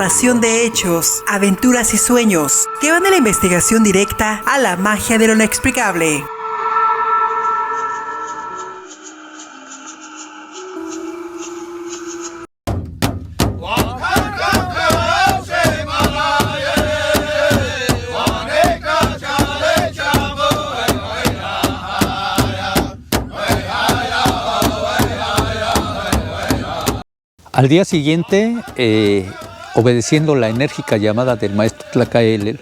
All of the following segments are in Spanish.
información de hechos, aventuras y sueños que van de la investigación directa a la magia de lo inexplicable. Al día siguiente, obedeciendo la enérgica llamada del maestro Tlacaelel,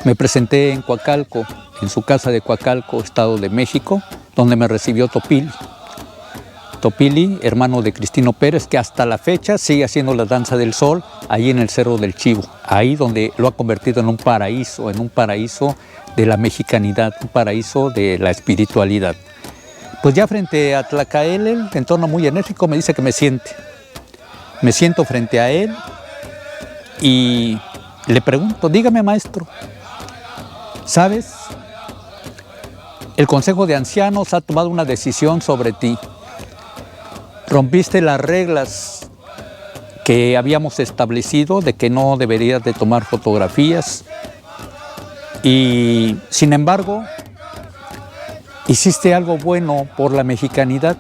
me presenté en Coacalco, en su casa de Coacalco, Estado de México, donde me recibió Topili. Topili, hermano de Cristino Pérez, que hasta la fecha sigue haciendo la danza del sol ahí en el Cerro del Chivo, ahí donde lo ha convertido en un paraíso de la mexicanidad, un paraíso de la espiritualidad. Pues ya frente a Tlacaelel, en tono muy enérgico, me dice que me siente. Me siento frente a él y le pregunto, dígame maestro, ¿sabes? El Consejo de Ancianos ha tomado una decisión sobre ti. Rompiste las reglas que habíamos establecido de que no deberías de tomar fotografías y, sin embargo, hiciste algo bueno por la mexicanidad.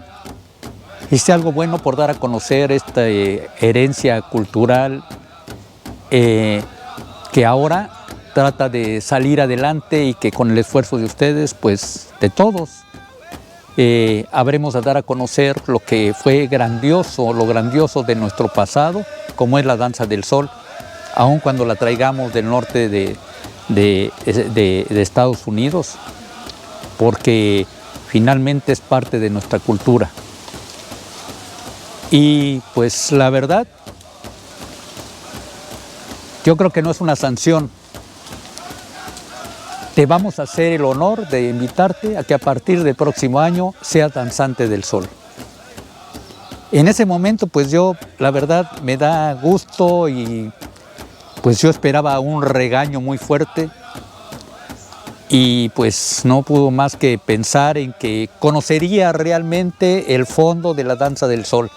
Hiciste algo bueno por dar a conocer esta herencia cultural que ahora trata de salir adelante y que con el esfuerzo de ustedes, pues de todos, habremos de dar a conocer lo que fue grandioso, lo grandioso de nuestro pasado, como es la danza del sol, aun cuando la traigamos del norte de Estados Unidos, porque finalmente es parte de nuestra cultura. Y pues la verdad, yo creo que no es una sanción. Te vamos a hacer el honor de invitarte a que a partir del próximo año seas danzante del sol. En ese momento, pues yo, la verdad, me da gusto y pues yo esperaba un regaño muy fuerte y pues no pudo más que pensar en que conocería realmente el fondo de la danza del sol.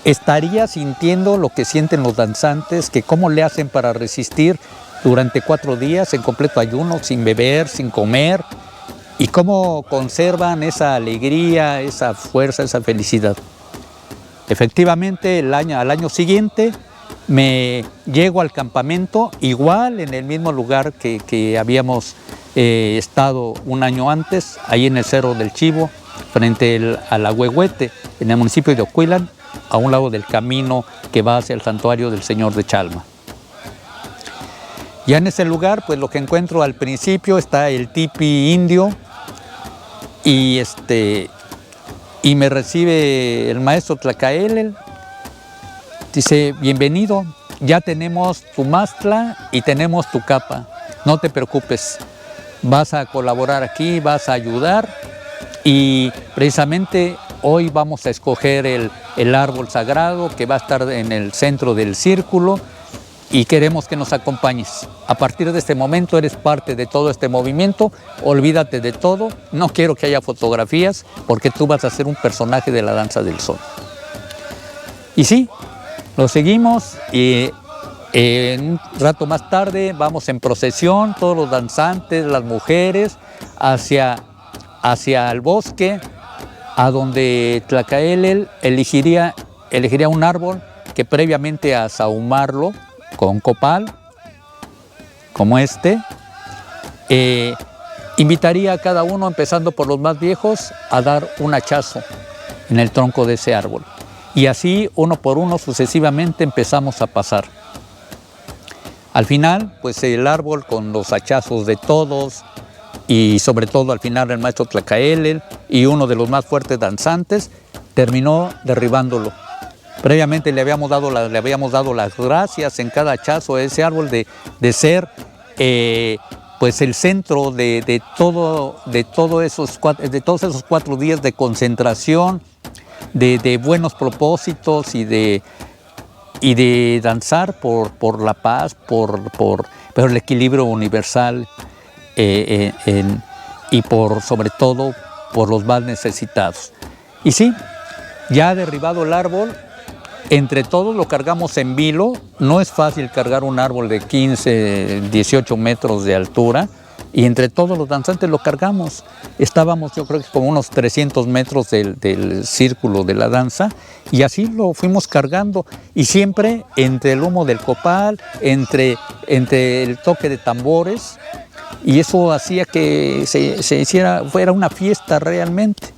Estaría sintiendo lo que sienten los danzantes, que cómo le hacen para resistir durante 4 días en completo ayuno, sin beber, sin comer, y cómo conservan esa alegría, esa fuerza, esa felicidad. Efectivamente, al año siguiente me llego al campamento, igual en el mismo lugar que habíamos estado un año antes, ahí en el Cerro del Chivo, frente al Ahuehuete, en el municipio de Ocuilan, a un lado del camino que va hacia el santuario del Señor de Chalma. Ya en ese lugar, pues lo que encuentro al principio está el tipi indio y me recibe el maestro Tlacaelel. Dice, bienvenido, ya tenemos tu mastla y tenemos tu capa, no te preocupes, vas a colaborar aquí, vas a ayudar y precisamente hoy vamos a escoger el árbol sagrado que va a estar en el centro del círculo y queremos que nos acompañes. A partir de este momento eres parte de todo este movimiento, olvídate de todo, no quiero que haya fotografías porque tú vas a ser un personaje de la danza del sol. Y sí, lo seguimos y un rato más tarde vamos en procesión, todos los danzantes, las mujeres, hacia el bosque, a donde Tlacaelel elegiría un árbol que previamente a sahumarlo con copal, como invitaría a cada uno, empezando por los más viejos, a dar un hachazo en el tronco de ese árbol. Y así, uno por uno, sucesivamente empezamos a pasar. Al final, pues el árbol con los hachazos de todos, y sobre todo al final el maestro Tlacaelel y uno de los más fuertes danzantes terminó derribándolo. Previamente le habíamos dado las gracias en cada hachazo a ese árbol de ser pues el centro de todos esos 4 días de concentración, de buenos propósitos y de danzar por la paz, por el equilibrio universal. Y sobre todo por los más necesitados. Y sí, ya derribado el árbol, Entre todos lo cargamos en vilo. No es fácil cargar un árbol de 15, 18 metros de altura. Y entre todos los danzantes lo cargamos. Estábamos, yo creo que como unos 300 metros del círculo de la danza, y así lo fuimos cargando. Y siempre entre el humo del copal, entre el toque de tambores, y eso hacía que fuera una fiesta realmente.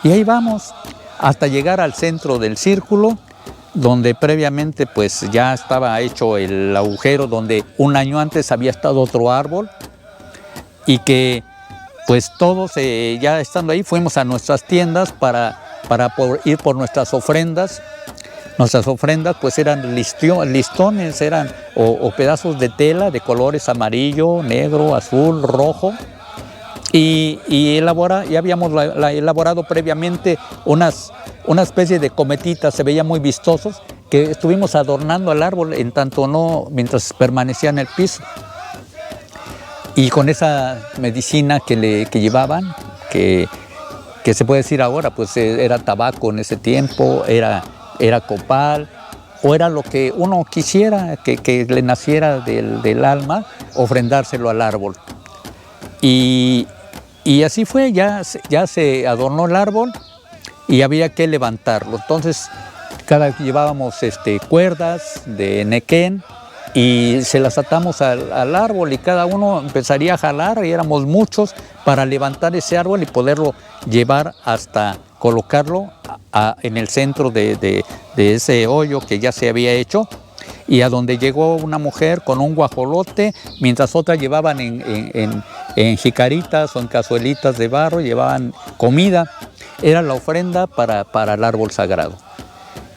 Y ahí vamos, hasta llegar al centro del círculo, donde previamente pues ya estaba hecho el agujero, donde un año antes había estado otro árbol, y que pues todos ya estando ahí fuimos a nuestras tiendas para ir por nuestras ofrendas. Nuestras ofrendas pues eran listones, o pedazos de tela de colores amarillo, negro, azul, rojo, y ya habíamos elaborado previamente una especie de cometitas, se veían muy vistosos, que estuvimos adornando al árbol mientras permanecía en el piso. Y con esa medicina que llevaban, que se puede decir ahora, pues era tabaco en ese tiempo, era copal, o era lo que uno quisiera que le naciera del alma, ofrendárselo al árbol. Y así fue, ya se adornó el árbol y había que levantarlo. Entonces llevábamos cuerdas de nequén, y se las atamos al árbol, y cada uno empezaría a jalar, y éramos muchos para levantar ese árbol y poderlo llevar hasta colocarlo en el centro de ese hoyo que ya se había hecho, y a donde llegó una mujer con un guajolote, mientras otras llevaban en jicaritas o en cazuelitas de barro, llevaban comida. Era la ofrenda para el árbol sagrado.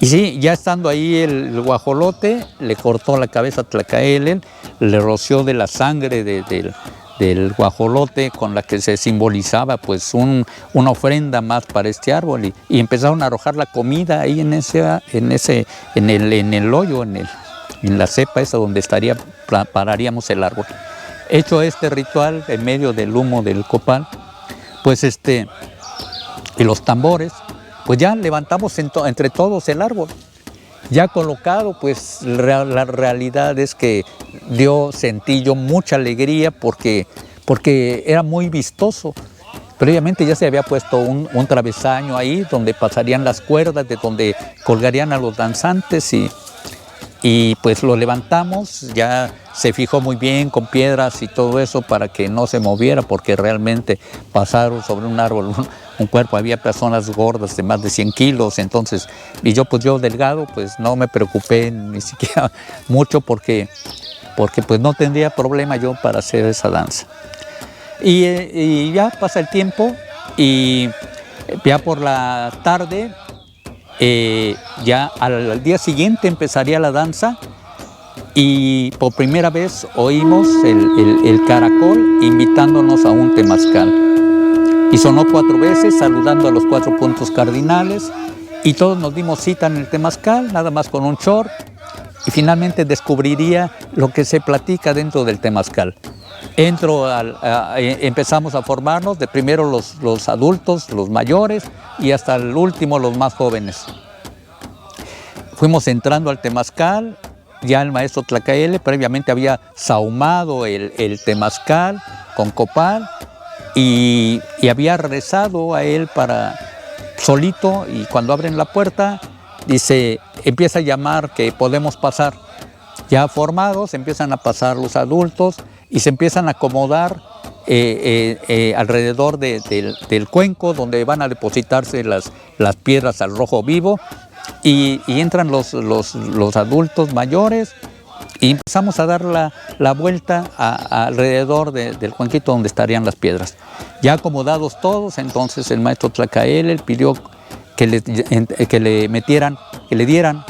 Y sí, ya estando ahí el guajolote, le cortó la cabeza a Tlacaelel, le roció de la sangre del guajolote, con la que se simbolizaba pues una ofrenda más para este árbol, y empezaron a arrojar la comida ahí en el hoyo, en la cepa esa donde pararíamos el árbol. Hecho este ritual en medio del humo del copal, pues y los tambores, pues ya levantamos entre todos el árbol. Ya colocado, pues la realidad es que sentí yo mucha alegría porque era muy vistoso. Previamente ya se había puesto un travesaño ahí donde pasarían las cuerdas, de donde colgarían a los danzantes, y pues lo levantamos. Ya se fijó muy bien con piedras y todo eso para que no se moviera, porque realmente pasaron sobre un árbol un cuerpo, había personas gordas de más de 100 kilos, entonces, y yo delgado, pues no me preocupé ni siquiera mucho, porque pues no tendría problema yo para hacer esa danza. Y ya pasa el tiempo, y ya por la tarde, ya al día siguiente empezaría la danza, y por primera vez oímos el caracol invitándonos a un temazcal. Y sonó 4 veces, saludando a los 4 puntos cardinales, y todos nos dimos cita en el temazcal, nada más con un short, y finalmente descubriría lo que se platica dentro del temazcal. Empezamos a formarnos, de primero los adultos, los mayores, y hasta el último los más jóvenes. Fuimos entrando al temazcal. Ya el maestro Tlacaelel previamente había sahumado el temazcal con copal, y había rezado a él solito, y cuando abren la puerta, empieza a llamar que podemos pasar. Ya formados, empiezan a pasar los adultos, y se empiezan a acomodar alrededor del cuenco, donde van a depositarse las piedras al rojo vivo, y entran los adultos mayores, y empezamos a dar la vuelta alrededor del cuenquito donde estarían las piedras. Ya acomodados todos, entonces el maestro Tlacaelel pidió que le dieran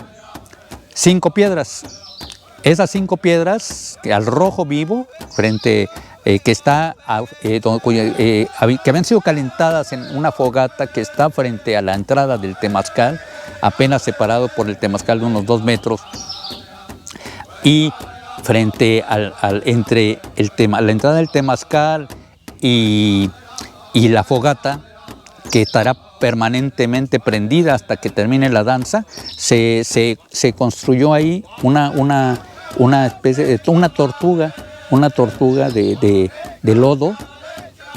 5 piedras. Esas 5 piedras al rojo vivo, que habían sido calentadas en una fogata que está frente a la entrada del temazcal, apenas separado por el temazcal de unos 2 metros. Y frente entre la entrada del temazcal y la fogata, que estará permanentemente prendida hasta que termine la danza, se construyó ahí una especie de una tortuga de lodo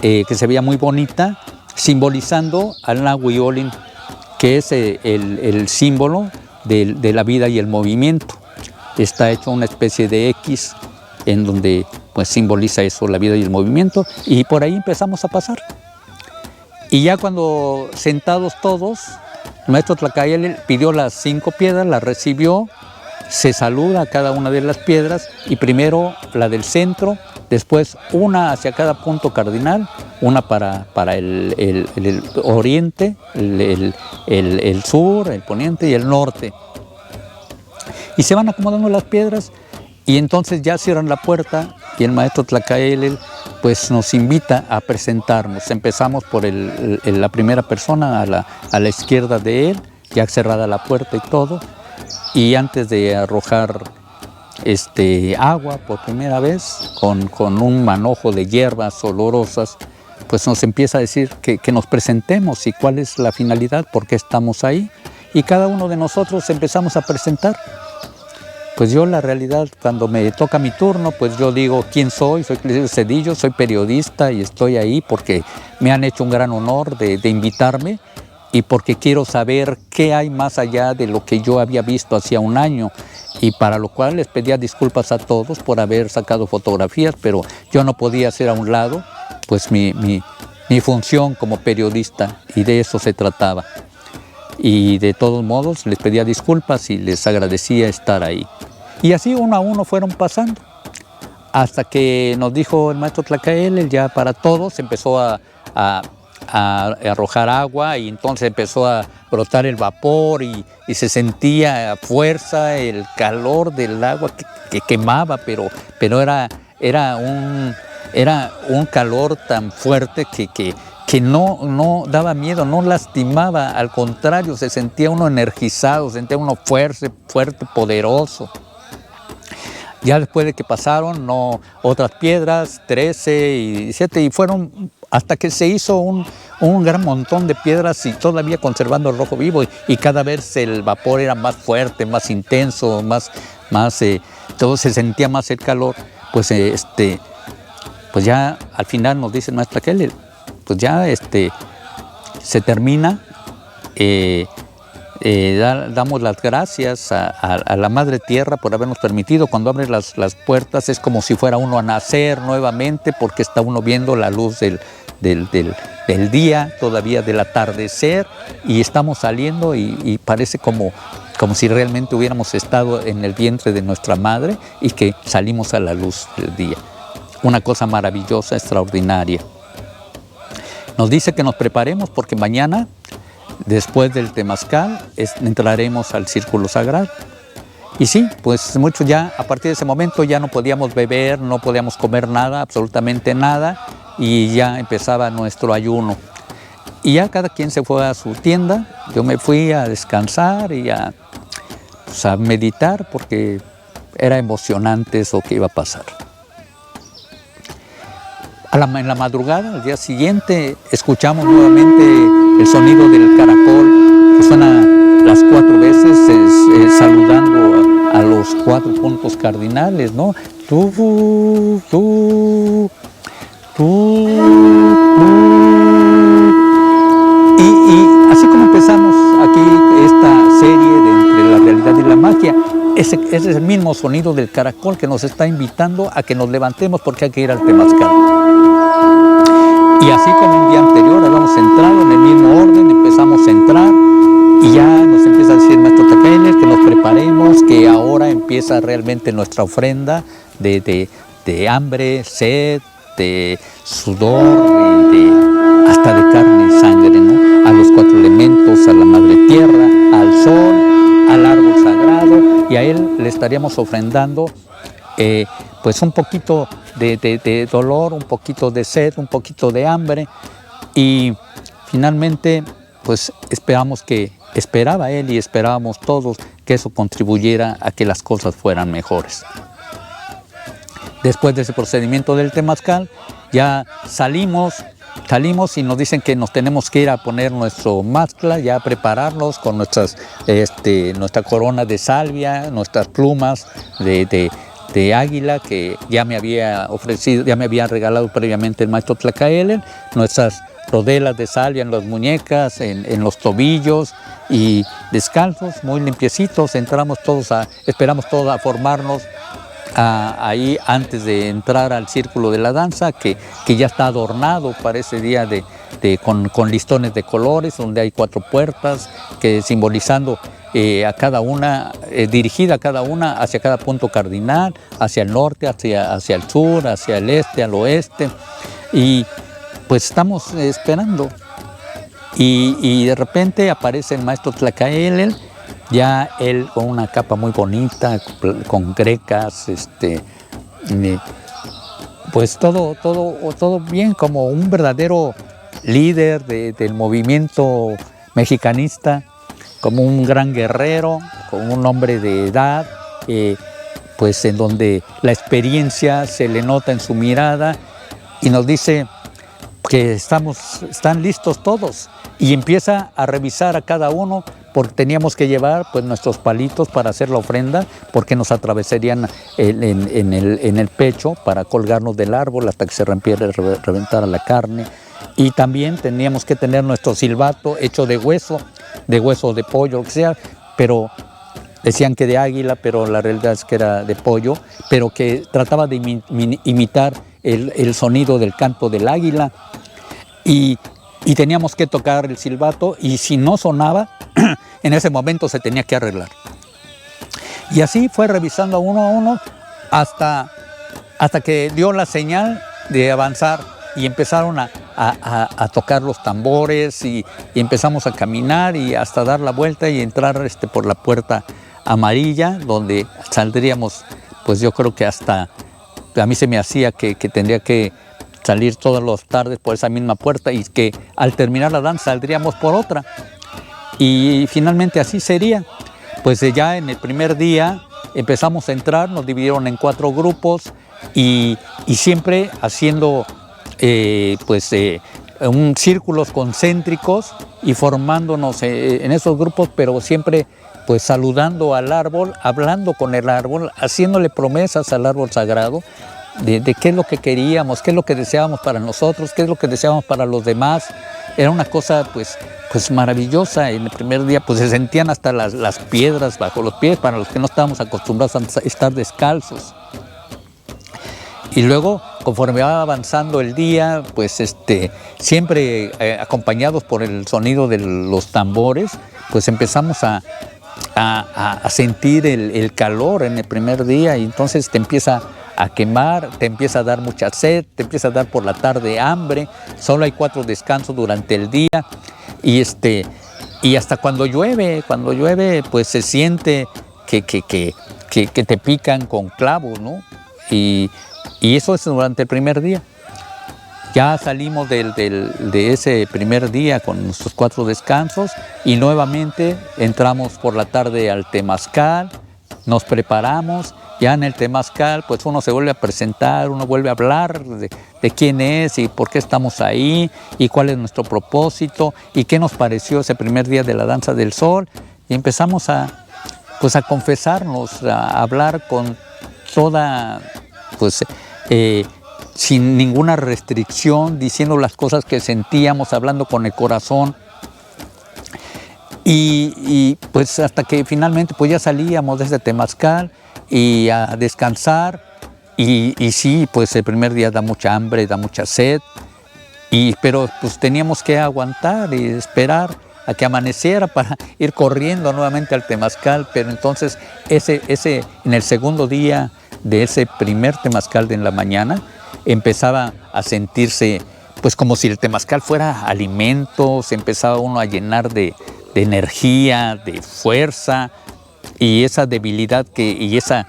que se veía muy bonita, simbolizando al Nahuiolin, que es el símbolo de la vida y el movimiento. Está hecho una especie de X en donde pues simboliza eso, la vida y el movimiento, y por ahí empezamos a pasar. Y ya cuando sentados todos, el maestro Tlacaele pidió las 5 piedras, las recibió, se saluda a cada una de las piedras, y primero la del centro, después una hacia cada punto cardinal, una para el oriente, el sur, el poniente y el norte. Y se van acomodando las piedras, y entonces ya cierran la puerta, y el maestro Tlacaele pues nos invita a presentarnos. Empezamos por la primera persona a la izquierda de él, ya cerrada la puerta y todo, y antes de arrojar agua por primera vez con un manojo de hierbas olorosas, pues nos empieza a decir que nos presentemos y cuál es la finalidad, por qué estamos ahí, y cada uno de nosotros empezamos a presentar. Pues yo, la realidad, cuando me toca mi turno, pues yo digo quién soy Cedillo, soy periodista y estoy ahí porque me han hecho un gran honor de invitarme, y porque quiero saber qué hay más allá de lo que yo había visto hacía un año, y para lo cual les pedía disculpas a todos por haber sacado fotografías, pero yo no podía hacer a un lado pues mi función como periodista, y de eso se trataba. Y de todos modos les pedía disculpas y les agradecía estar ahí. Y así uno a uno fueron pasando, hasta que nos dijo el maestro Tlacaele, ya para todos, empezó a arrojar agua, y entonces empezó a brotar el vapor, y se sentía a fuerza el calor del agua que quemaba, pero era un calor tan fuerte que no daba miedo, no lastimaba, al contrario, se sentía uno energizado, sentía uno fuerte, poderoso. Ya después de que pasaron otras piedras, 13 y 17, y fueron hasta que se hizo un gran montón de piedras, y todavía conservando el rojo vivo, y cada vez el vapor era más fuerte, más intenso, todo se sentía más el calor. Pues ya al final nos dice el maestro Tlacaele, pues ya se termina. Damos las gracias a la Madre Tierra por habernos permitido. Cuando abre las puertas es como si fuera uno a nacer nuevamente, porque está uno viendo la luz del día, todavía del atardecer, y estamos saliendo, y parece como si realmente hubiéramos estado en el vientre de nuestra madre y que salimos a la luz del día. Una cosa maravillosa, extraordinaria. Nos dice que nos preparemos porque mañana, después del temazcal, entraremos al círculo sagrado. Y sí, pues mucho ya, a partir de ese momento ya no podíamos beber, no podíamos comer nada, absolutamente nada, y ya empezaba nuestro ayuno. Y ya cada quien se fue a su tienda, yo me fui a descansar y a meditar, porque era emocionante eso que iba a pasar. En la madrugada, al día siguiente, escuchamos nuevamente el sonido del caracol, que suena las 4 veces, saludando a los 4 puntos cardinales, ¿no? Tú. Y así como empezamos aquí esta serie de Entre la Realidad y la Magia, ese es el mismo sonido del caracol que nos está invitando a que nos levantemos, porque hay que ir al temazcal. Y así como un día anterior habíamos entrado en el mismo orden, empezamos a entrar, y ya nos empieza a decir el maestro Tlacaele que nos preparemos, que ahora empieza realmente nuestra ofrenda de hambre, sed, de sudor, hasta de carne y sangre, ¿no? A los 4 elementos, a la Madre Tierra, al sol, al árbol sagrado, y a él le estaríamos ofrendando pues un poquito de dolor, un poquito de sed, un poquito de hambre, y finalmente pues esperaba él y esperábamos todos que eso contribuyera a que las cosas fueran mejores. Después de ese procedimiento del temazcal, ya salimos salimos y nos dicen que nos tenemos que ir a poner nuestro máscara, ya a prepararnos con nuestra corona de salvia, nuestras plumas de águila que ya me había ofrecido, ya me había regalado previamente el maestro Tlacaelel, nuestras rodelas de salvia en las muñecas, en los tobillos, y descalzos, muy limpiecitos, esperamos todos a formarnos ahí antes de entrar al círculo de la danza, que ya está adornado para ese día con listones de colores, donde hay 4 puertas, que simbolizando a cada una, dirigida a cada una hacia cada punto cardinal, hacia el norte, hacia el sur, hacia el este, al oeste, y pues estamos esperando. Y de repente aparece el maestro Tlacaelel, ya él con una capa muy bonita, con grecas, pues todo bien, como un verdadero líder del movimiento mexicanista, como un gran guerrero, como un hombre de edad, pues en donde la experiencia se le nota en su mirada, y nos dice que están listos todos, y empieza a revisar a cada uno, porque teníamos que llevar pues nuestros palitos para hacer la ofrenda, porque nos atravesarían en el pecho para colgarnos del árbol hasta que se reventara la carne. Y también teníamos que tener nuestro silbato hecho de hueso de pollo, lo que sea, pero decían que de águila, pero la realidad es que era de pollo, pero que trataba de imitar el sonido del canto del águila, y teníamos que tocar el silbato, y si no sonaba, en ese momento se tenía que arreglar. Y así fue revisando uno a uno hasta que dio la señal de avanzar, y empezaron a tocar los tambores, y empezamos a caminar y hasta dar la vuelta y entrar por la puerta amarilla, donde saldríamos, pues yo creo que hasta, a mí se me hacía que tendría que salir todas las tardes por esa misma puerta, y que al terminar la danza saldríamos por otra. Y finalmente así sería. Pues ya en el primer día empezamos a entrar, nos dividieron en 4 grupos, y siempre haciendo círculos concéntricos y formándonos en esos grupos, pero siempre pues saludando al árbol, hablando con el árbol, haciéndole promesas al árbol sagrado de qué es lo que queríamos, qué es lo que deseábamos para nosotros, qué es lo que deseábamos para los demás. Era una cosa pues maravillosa. En el primer día pues se sentían hasta las piedras bajo los pies para los que no estábamos acostumbrados a estar descalzos. Y luego, conforme va avanzando el día, pues siempre acompañados por el sonido de los tambores, pues empezamos a sentir el calor en el primer día, y entonces te empieza a quemar, te empieza a dar mucha sed, te empieza a dar por la tarde hambre. Solo hay 4 descansos durante el día, y hasta cuando llueve pues se siente que te pican con clavos, ¿no? Y eso es durante el primer día. Ya salimos de ese primer día con nuestros 4 descansos, y nuevamente entramos por la tarde al temazcal, nos preparamos. Ya en el temazcal pues uno se vuelve a presentar, uno vuelve a hablar de quién es y por qué estamos ahí, y cuál es nuestro propósito, y qué nos pareció ese primer día de la danza del sol, y empezamos a confesarnos, a hablar con toda, sin ninguna restricción, diciendo las cosas que sentíamos, hablando con el corazón. Y pues hasta que finalmente pues ya salíamos de este temazcal y a descansar, y sí, pues el primer día da mucha hambre, da mucha sed, pero pues teníamos que aguantar y esperar a que amaneciera para ir corriendo nuevamente al temazcal. Pero entonces en el segundo día de ese primer temazcal de en la mañana, empezaba a sentirse pues como si el temazcal fuera alimento, se empezaba uno a llenar de energía, de fuerza, y esa debilidad y esa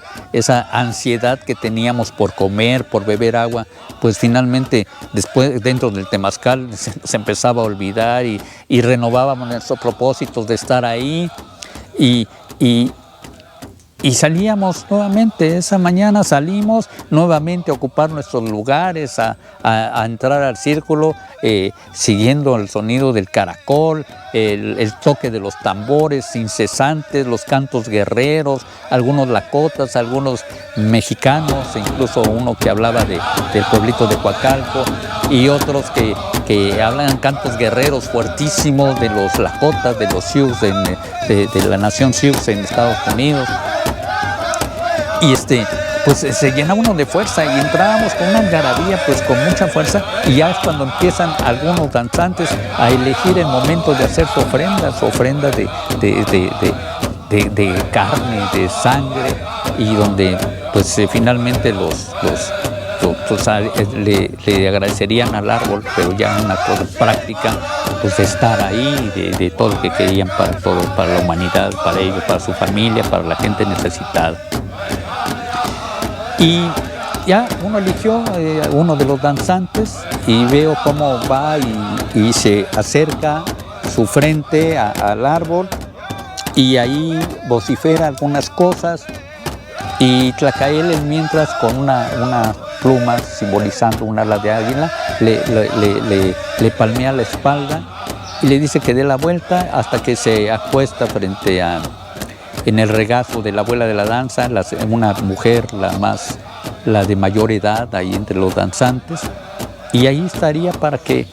ansiedad que teníamos por comer, por beber agua, pues finalmente después dentro del temazcal se empezaba a olvidar, y renovábamos nuestros propósitos de estar ahí, y Y salíamos nuevamente, esa mañana salimos nuevamente a ocupar nuestros lugares, a entrar al círculo, siguiendo el sonido del caracol, el toque de los tambores incesantes, los cantos guerreros, algunos lacotas, algunos mexicanos, incluso uno que hablaba del pueblito de Coacalco, y otros que hablan cantos guerreros fuertísimos de los lacotas, de los Sioux, de la nación Sioux en Estados Unidos. Y pues se llena uno de fuerza y entrábamos con una algarabía, pues con mucha fuerza, y ya es cuando empiezan algunos danzantes a elegir el momento de hacer su ofrenda de carne, de sangre, y donde pues finalmente le agradecerían al árbol, pero ya una cosa práctica, pues de estar ahí, de todo lo que querían para la humanidad, para ellos, para su familia, para la gente necesitada. Y ya uno eligió uno de los danzantes y veo cómo va y se acerca su frente al árbol, y ahí vocifera algunas cosas, y Tlacaele, mientras con una pluma simbolizando un ala de águila, le palmea la espalda y le dice que dé la vuelta hasta que se acuesta en el regazo de la abuela de la danza, una mujer, la de mayor edad, ahí entre los danzantes, y ahí estaría para que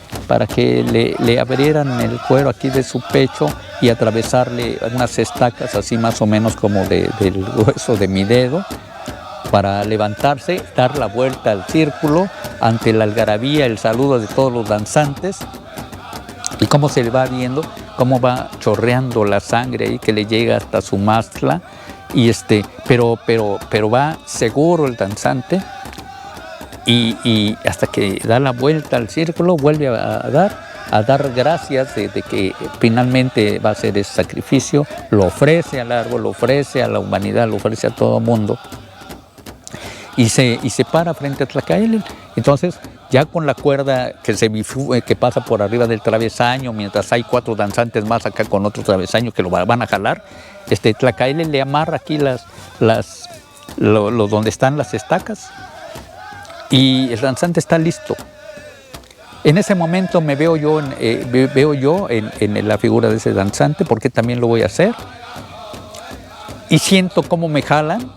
le abrieran el cuero aquí de su pecho y atravesarle unas estacas así más o menos como del hueso de mi dedo, para levantarse, dar la vuelta al círculo ante la algarabía, el saludo de todos los danzantes, y cómo se le va viendo, cómo va chorreando la sangre ahí que le llega hasta su mastla, y pero va seguro el danzante, y hasta que da la vuelta al círculo vuelve a dar gracias de que finalmente va a hacer ese sacrificio, lo ofrece al árbol, lo ofrece a la humanidad, lo ofrece a todo mundo, y se para frente a Tlacaele. Entonces, ya con la cuerda que pasa por arriba del travesaño, mientras hay 4 danzantes más acá con otro travesaño que lo van a jalar, Tlacaele le amarra aquí donde están las estacas, y el danzante está listo. En ese momento me veo yo en la figura de ese danzante, porque también lo voy a hacer, y siento cómo me jalan,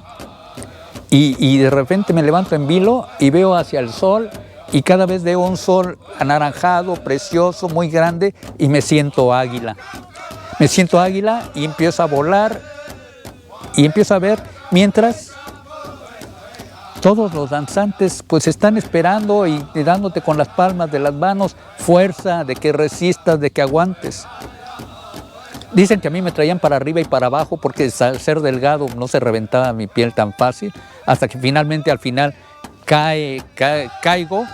y de repente me levanto en vilo y veo hacia el sol, y cada vez veo un sol anaranjado, precioso, muy grande, y me siento águila. Me siento águila y empiezo a volar, y empiezo a ver, mientras todos los danzantes pues están esperando y dándote con las palmas de las manos fuerza, de que resistas, de que aguantes. Dicen que a mí me traían para arriba y para abajo, porque al ser delgado no se reventaba mi piel tan fácil, hasta que finalmente al final caigo,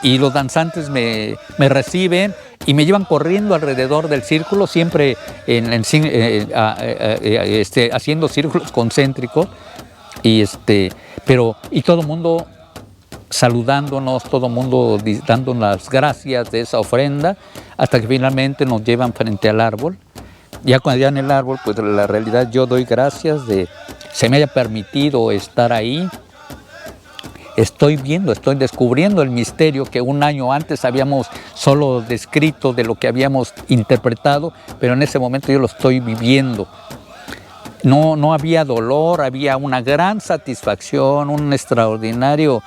y los danzantes me reciben y me llevan corriendo alrededor del círculo, siempre haciendo círculos concéntricos, y todo el mundo saludándonos, todo el mundo dándonos las gracias de esa ofrenda, hasta que finalmente nos llevan frente al árbol. Ya cuando ya en el árbol, pues la realidad yo doy gracias de se me haya permitido estar ahí. Estoy descubriendo el misterio que un año antes habíamos solo descrito, de lo que habíamos interpretado, pero en ese momento yo lo estoy viviendo. No había dolor, había una gran satisfacción, un extraordinario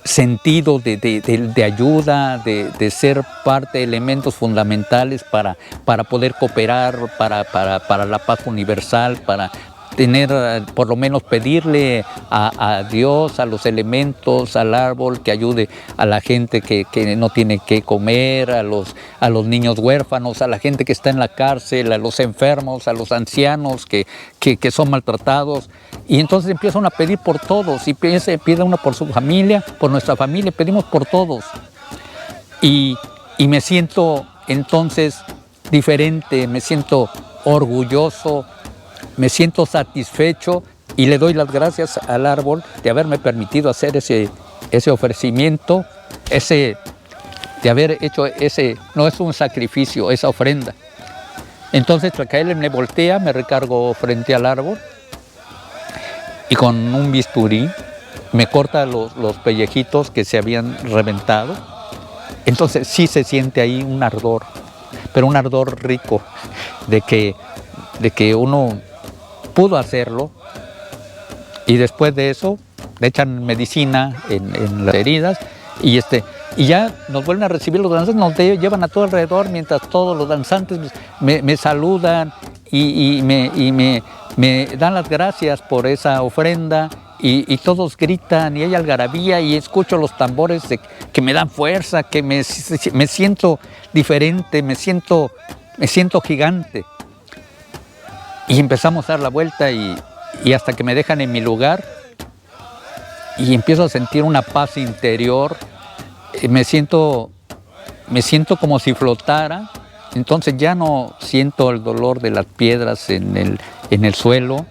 sentido de ayuda, de ser parte de elementos fundamentales para poder cooperar, para la paz universal, para tener, por lo menos pedirle a Dios, a los elementos, al árbol, que ayude a la gente que no tiene que comer, a los niños huérfanos, a la gente que está en la cárcel, a los enfermos, a los ancianos que son maltratados. Y entonces empiezan a pedir por todos, y pide uno por su familia, por nuestra familia, pedimos por todos. Y me siento entonces diferente, me siento orgulloso, me siento satisfecho, y le doy las gracias al árbol de haberme permitido hacer ese ofrecimiento, de haber hecho no es un sacrificio, esa ofrenda. Entonces Tlacaele me voltea, me recargo frente al árbol, y con un bisturí me corta los pellejitos que se habían reventado. Entonces sí se siente ahí un ardor, pero un ardor rico de que uno pudo hacerlo, y después de eso le echan medicina en las heridas y ya nos vuelven a recibir los danzantes, nos llevan a todo alrededor mientras todos los danzantes me saludan y me dan las gracias por esa ofrenda, y todos gritan y hay algarabía y escucho los tambores que me dan fuerza, que me siento diferente, me siento gigante. Y empezamos a dar la vuelta y hasta que me dejan en mi lugar y empiezo a sentir una paz interior. Me siento como si flotara. Entonces ya no siento el dolor de las piedras en el suelo,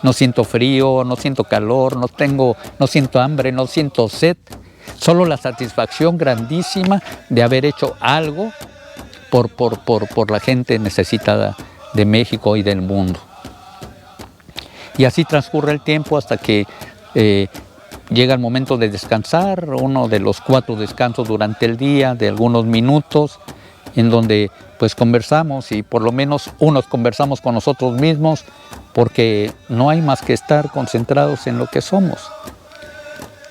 no siento frío, no siento calor, no siento hambre, no siento sed, solo la satisfacción grandísima de haber hecho algo por la gente necesitada de México y del mundo. Y así transcurre el tiempo hasta que llega el momento de descansar, uno de los 4 descansos durante el día, de algunos minutos, en donde pues conversamos, y por lo menos unos conversamos con nosotros mismos, porque no hay más que estar concentrados en lo que somos.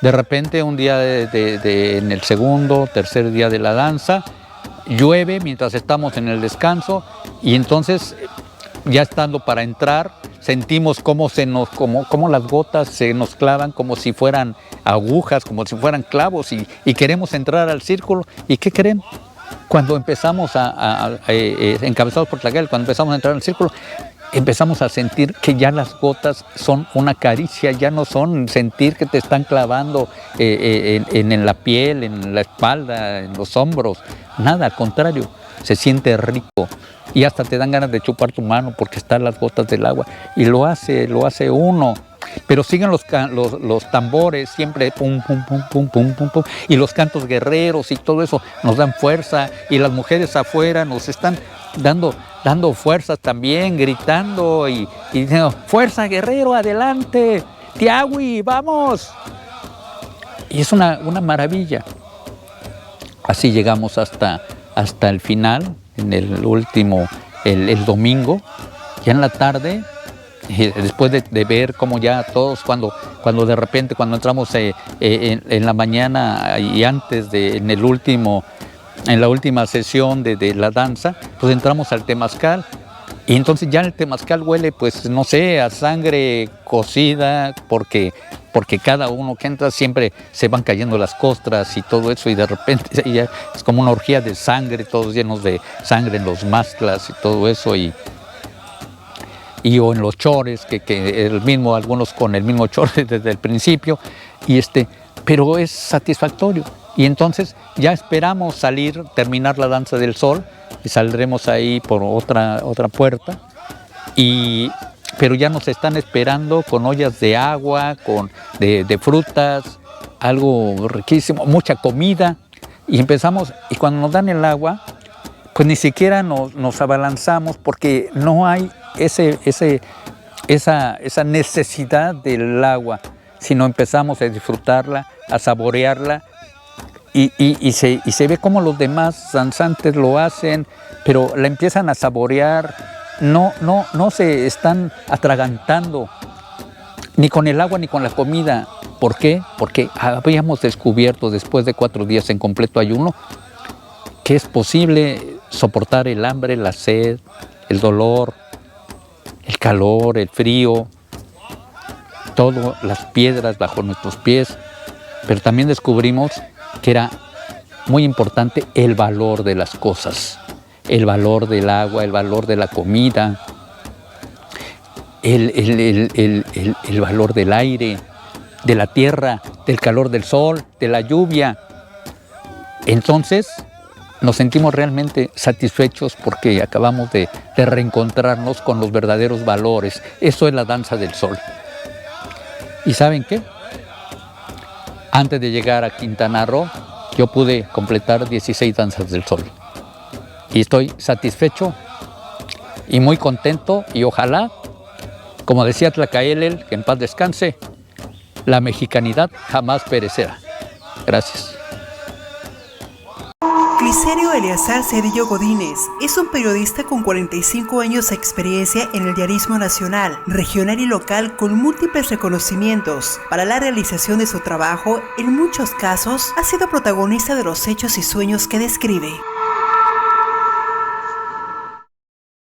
De repente un día en el segundo, tercer día de la danza, llueve mientras estamos en el descanso, y entonces ya estando para entrar, sentimos cómo las gotas se nos clavan como si fueran agujas, como si fueran clavos, y queremos entrar al círculo. ¿Y qué queremos? Cuando empezamos encabezados por Tlacael, cuando empezamos a entrar al círculo, empezamos a sentir que ya las gotas son una caricia, ya no son sentir que te están clavando en la piel, en la espalda, en los hombros. Nada, al contrario, se siente rico. Y hasta te dan ganas de chupar tu mano porque están las gotas del agua. Y lo hace uno. Pero siguen los tambores siempre, pum, pum, pum, pum, pum, pum, pum. Y los cantos guerreros y todo eso nos dan fuerza. Y las mujeres afuera nos están dando fuerzas también, gritando y diciendo, fuerza guerrero, adelante, Tiahui, vamos. Y es una maravilla. Así llegamos hasta el final, en el último, el domingo, ya en la tarde, después de ver cómo ya todos, cuando de repente, cuando entramos en la mañana y antes en la última sesión de la danza, pues entramos al temazcal, y entonces ya el temazcal huele, pues no sé, a sangre cocida, porque cada uno que entra siempre se van cayendo las costras y todo eso, y de repente ya es como una orgía de sangre, todos llenos de sangre en los mastlas y todo eso, o en los chores, que algunos con el mismo chore desde el principio, pero es satisfactorio. Y entonces ya esperamos terminar la danza del sol, y saldremos ahí por otra puerta, pero ya nos están esperando con ollas de agua, de frutas, algo riquísimo, mucha comida, y empezamos, y cuando nos dan el agua, pues ni siquiera nos abalanzamos, porque no hay esa necesidad del agua, sino empezamos a disfrutarla, a saborearla, y se ve como los demás danzantes lo hacen, pero la empiezan a saborear, no se están atragantando, ni con el agua ni con la comida. ¿Por qué? Porque habíamos descubierto después de 4 días en completo ayuno que es posible soportar el hambre, la sed, el dolor, el calor, el frío, todas las piedras bajo nuestros pies, pero también descubrimos que era muy importante el valor de las cosas, el valor del agua, el valor de la comida, el valor del aire, de la tierra, del calor del sol, de la lluvia. Entonces nos sentimos realmente satisfechos porque acabamos de reencontrarnos con los verdaderos valores. Eso es la danza del sol. ¿Y saben qué? Antes de llegar a Quintana Roo, yo pude completar 16 danzas del sol. Y estoy satisfecho y muy contento, y ojalá Como decía Tlacaelel, que en paz descanse, la mexicanidad jamás perecerá. Gracias. Cliserio Eleazar Cedillo Godínez es un periodista con 45 años de experiencia en el diarismo nacional, regional y local con múltiples reconocimientos. Para la realización de su trabajo, en muchos casos, ha sido protagonista de los hechos y sueños que describe.